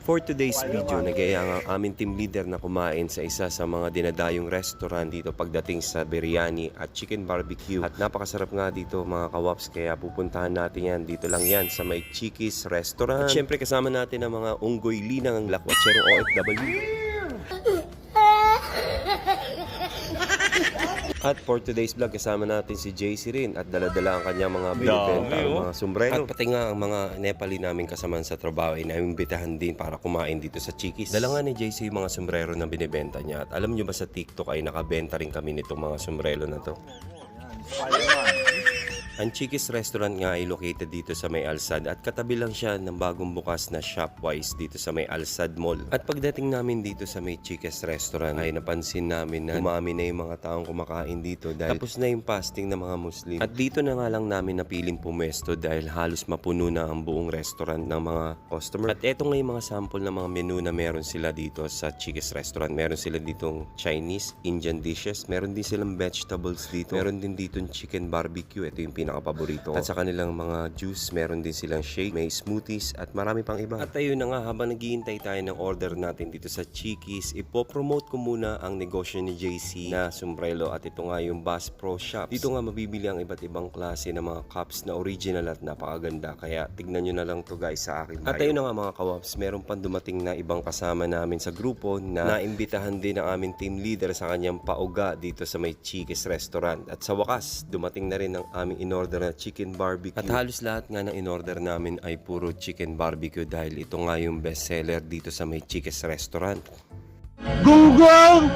For today's video, nag-iaya ang aming team leader na kumain sa isa sa mga dinadayong restaurant dito pagdating sa biryani at chicken barbecue. At napakasarap nga dito mga kawaps, kaya pupuntahan natin yan. Dito lang yan sa may Chickies Restaurant. At syempre kasama natin ang mga unggoy linang ang lakwatserong OFW. At for today's vlog, kasama natin si JC rin at dala-dala ang kanyang mga binibenta, mga sombrero. At pati nga ang mga Nepali namin kasamahan sa trabaho ay naimbitahan din para kumain dito sa Chickies. Dala nga ni JC yung mga sombrero na binibenta niya. At alam nyo ba sa TikTok ay nakabenta rin kami nitong mga sombrero na to. Ang Chickies Restaurant nga ay located dito sa may Alsad at katabi lang siya ng bagong bukas na Shopwise dito sa may Alsad Mall. At pagdating namin dito sa may Chickies Restaurant ay napansin namin na umami na yung mga taong kumakain dito dahil tapos na yung fasting ng mga Muslim. At dito na nga lang namin napiling pumesto dahil halos mapuno na ang buong restaurant ng mga customer. At eto nga yung mga sample ng mga menu na meron sila dito sa Chickies Restaurant. Meron sila ditong Chinese, Indian dishes, meron din silang vegetables dito, meron din ditong chicken barbecue, ito yung pinaka-paborito. At sa kanilang mga juice, meron din silang shake, may smoothies, at marami pang iba. At ayun na nga, habang naghihintay tayo ng order natin dito sa Chickies, ipopromote ko muna ang negosyo ni JC na sombrero at ito nga yung Bass Pro Shops. Dito nga mabibili ang iba't ibang klase ng mga cups na original at napakaganda. Kaya tignan nyo na lang to guys sa akin. At ayun na nga mga kawaps, meron pang dumating na ibang kasama namin sa grupo na naimbitahan din ang aming team leader sa kanyang pauga dito sa may Chickies Restaurant. At sa wakas, dumating na rin ang aming in-order na chicken barbecue. At halos lahat nga ng in-order namin ay puro chicken barbecue dahil ito nga yung best seller dito sa may Chickies Restaurant. Gunggong!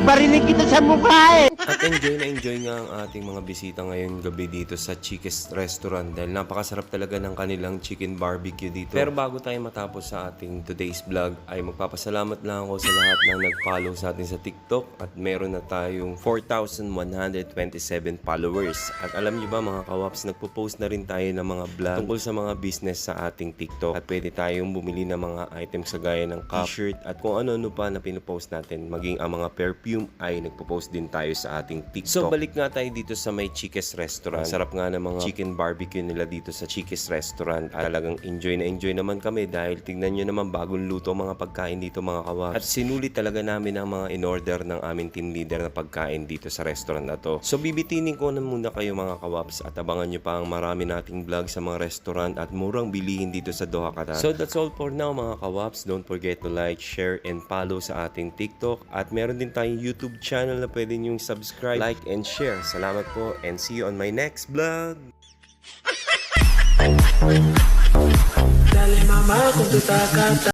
Barinig kita sa mukha eh! At enjoy nga ang ating mga bisita ngayong gabi dito sa Chickies Restaurant dahil napakasarap talaga ng kanilang chicken barbecue dito. Pero bago tayo matapos sa ating today's vlog ay magpapasalamat lang ako sa lahat na nag-follow sa atin sa TikTok at meron na tayong 4,127 followers. At alam nyo ba mga kawaps, nagpo-post na rin tayo ng mga vlog tungkol sa mga business sa ating TikTok at pwede tayong bumili ng mga items kagaya ng cup, t-shirt at kung ano-ano pa na pinopost natin. Maging ang mga perfume ay nagpo-post din tayo sa ating TikTok. So balik nga tayo dito sa may Chickies Restaurant. Sarap nga ng mga chicken barbecue nila dito sa Chickies Restaurant. At talagang enjoy na enjoy naman kami dahil tignan nyo naman bagong luto mga pagkain dito mga kawaps. At sinulit talaga namin ang mga in-order ng aming team leader na pagkain dito sa restaurant na to. So bibitinin ko na muna kayo mga kawaps at abangan nyo pa ang marami nating vlog sa mga restaurant at murang bilihin dito sa Doha, Qatar. So that's all for now mga kawaps. Don't forget to like, share, and follow sa ating TikTok. At meron din tayong YouTube channel na pwede nyo subscribe, like, and share. Salamat po and see you on my next vlog. Dale mamá con tu tacata.